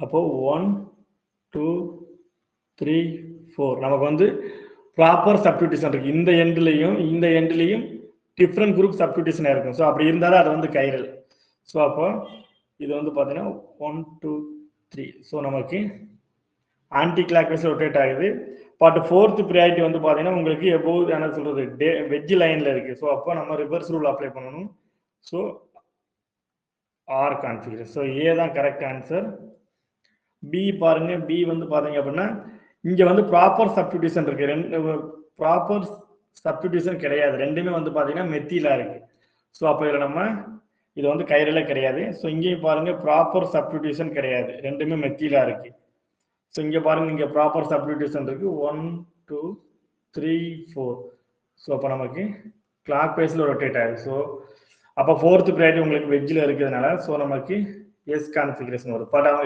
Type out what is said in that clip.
அப்போ 1 2 3 4 நமக்கு வந்து ப்ராப்பர் சப்ஸ்டிடியூஷன் இருக்கு. இந்த எண்ட்லையும் இந்த எண்ட்லையும் டிஃப்ரெண்ட் குரூப் சப்ஸ்டிடியூஷனாக இருக்கும். ஸோ அப்படி இருந்தால் தான் அது வந்து கைரல். ஸோ அப்போ இது வந்து பார்த்தீங்கன்னா 1 2 3. ஸோ நமக்கு ஆன்டி கிளாக் வைஸ் ரொட்டேட் ஆகுது. பட் ஃபோர்த் ப்ரையாரிட்டி வந்து பார்த்தீங்கன்னா உங்களுக்கு எபோவ் என்ன சொல்கிறது வெஜ் லைனில் இருக்குது. ஸோ அப்போ நம்ம ரிவர்ஸ் ரூல் அப்ளை பண்ணணும். So R configuration. So A தான் கரெக்ட் ஆன்சர். பி பாருங்க, பி வந்து பார்த்தீங்க அப்படின்னா இங்கே வந்து ப்ராப்பர் சப்ஸ்டிடியூஷன் இருக்குது. ரெண்டு ப்ராப்பர் சப்ஸ்டிடியூஷன் கிடையாது. ரெண்டுமே வந்து பார்த்தீங்கன்னா மெத்தியிலாக இருக்குது. ஸோ அப்போ இதில் நம்ம இது வந்து கைரலே கிடையாது. ஸோ இங்கேயும் பாருங்க ப்ராப்பர் சப்ஸ்டிடியூஷன் கிடையாது. ரெண்டுமே மெத்தியிலாக இருக்குது. ஸோ இங்கே பாருங்க இங்கே ப்ராப்பர் சப்ஸ்டிடியூஷன் இருக்குது 1 2 3 4. ஸோ அப்போ நமக்கு கிளாக் வைஸில் ரொட்டேட் ஆகுது. ஸோ அப்போ ஃபோர்த் ப்ரையாரிட்டி உங்களுக்கு வெஜ்ஜில் இருக்கிறதுனால ஸோ நமக்கு எஸ் கான்ஃபிகரேஷன் வரும். பட் அவங்க